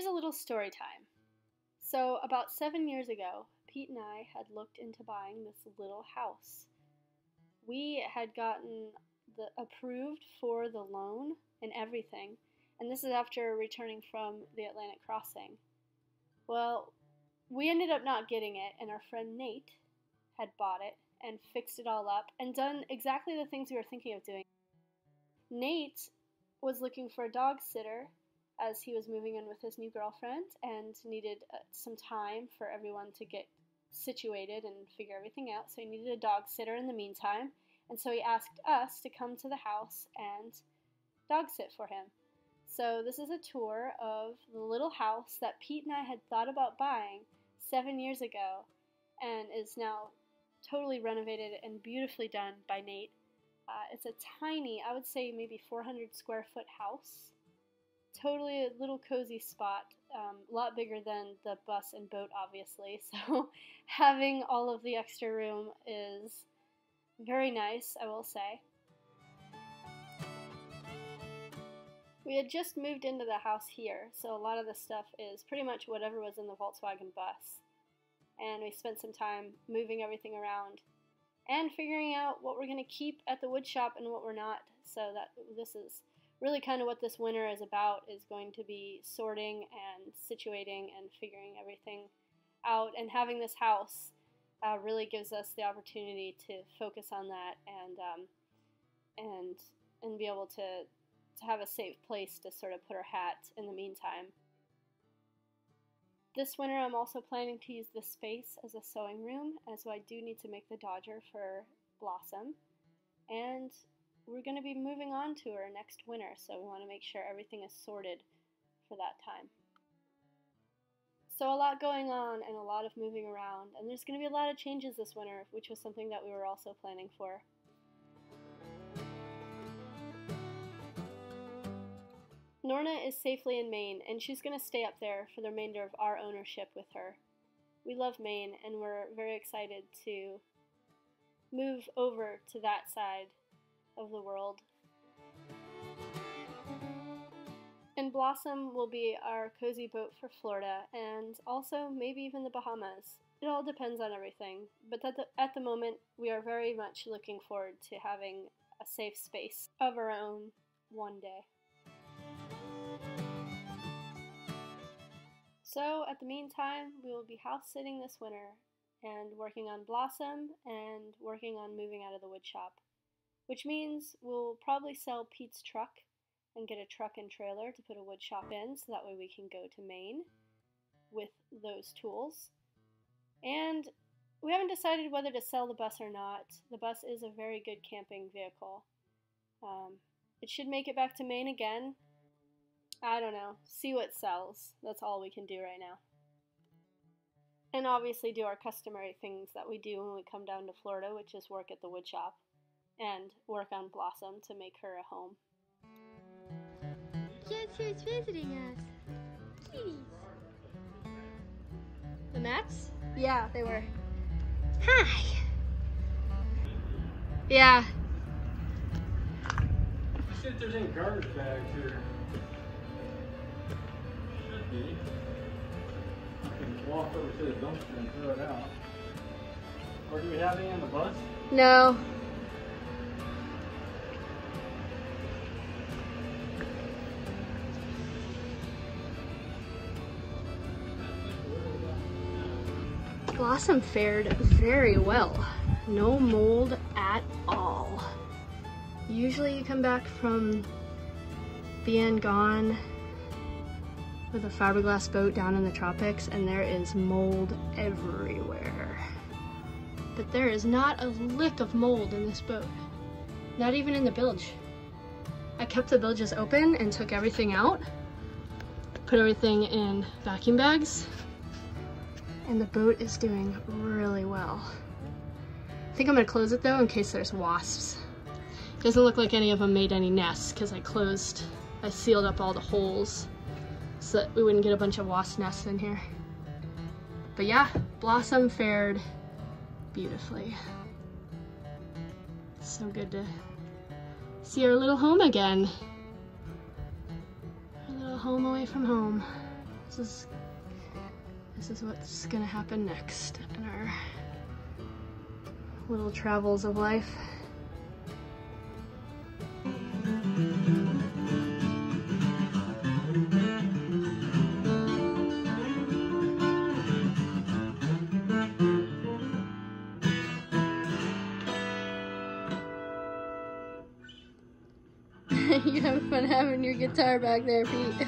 a little story time. So about 7 years ago, Pete and I had looked into buying this little house. We had gotten approved for the loan and everything, and this is after returning from the Atlantic crossing. Well, we ended up not getting it, and our friend Nate had bought it and fixed it all up and done exactly the things we were thinking of doing. Nate was looking for a dog sitter as he was moving in with his new girlfriend and needed some time for everyone to get situated and figure everything out, so he needed a dog sitter in the meantime, and so he asked us to come to the house and dog sit for him. So this is a tour of the little house that Pete and I had thought about buying 7 years ago and is now totally renovated and beautifully done by Nate. It's a tiny, I would say maybe 400 square foot house. Totally a little cozy spot, a lot bigger than the bus and boat obviously, so having all of the extra room is very nice, I will say. We had just moved into the house here, so a lot of the stuff is pretty much whatever was in the Volkswagen bus. And we spent some time moving everything around and figuring out what we're going to keep at the wood shop and what we're not, so that this is really kind of what this winter is about, is going to be sorting and situating and figuring everything out, and having this house really gives us the opportunity to focus on that and be able to have a safe place to sort of put our hat in the meantime. This winter I'm also planning to use this space as a sewing room, and so I do need to make the Dodger for Blossom, and we're going to be moving on to her next winter, so we want to make sure everything is sorted for that time. So a lot going on and a lot of moving around, and there's going to be a lot of changes this winter, which was something that we were also planning for. Norna is safely in Maine, and she's going to stay up there for the remainder of our ownership with her. We love Maine, and we're very excited to move over to that side of the world. And Blossom will be our cozy boat for Florida, and also maybe even the Bahamas. It all depends on everything, but at the moment we are very much looking forward to having a safe space of our own one day. So at the meantime, we will be house sitting this winter and working on Blossom and working on moving out of the wood shop, which means we'll probably sell Pete's truck and get a truck and trailer to put a wood shop in, so that way we can go to Maine with those tools. And we haven't decided whether to sell the bus or not. The bus is a very good camping vehicle. It should make it back to Maine again. I don't know, see what sells. That's all we can do right now. And obviously do our customary things that we do when we come down to Florida, which is work at the wood shop and work on Blossom to make her a home. Guess who's visiting us? Kitties. The Mets? Yeah, they were. Hi. Yeah. See if there's any garbage bags here. Should be. You can walk over to the dumpster and throw it out. Or do we have any on the bus? No. Blossom fared very well. No mold at all. Usually you come back from being gone with a fiberglass boat down in the tropics and there is mold everywhere. But there is not a lick of mold in this boat. Not even in the bilge. I kept the bilges open and took everything out, put everything in vacuum bags, and the boat is doing really well. I think I'm gonna close it though in case there's wasps. Doesn't look like any of them made any nests because I sealed up all the holes so that we wouldn't get a bunch of wasp nests in here. But yeah, Blossom fared beautifully. It's so good to see our little home again. Our little home away from home. This is what's gonna happen next in our little travels of life. You have fun having your guitar back there, Pete.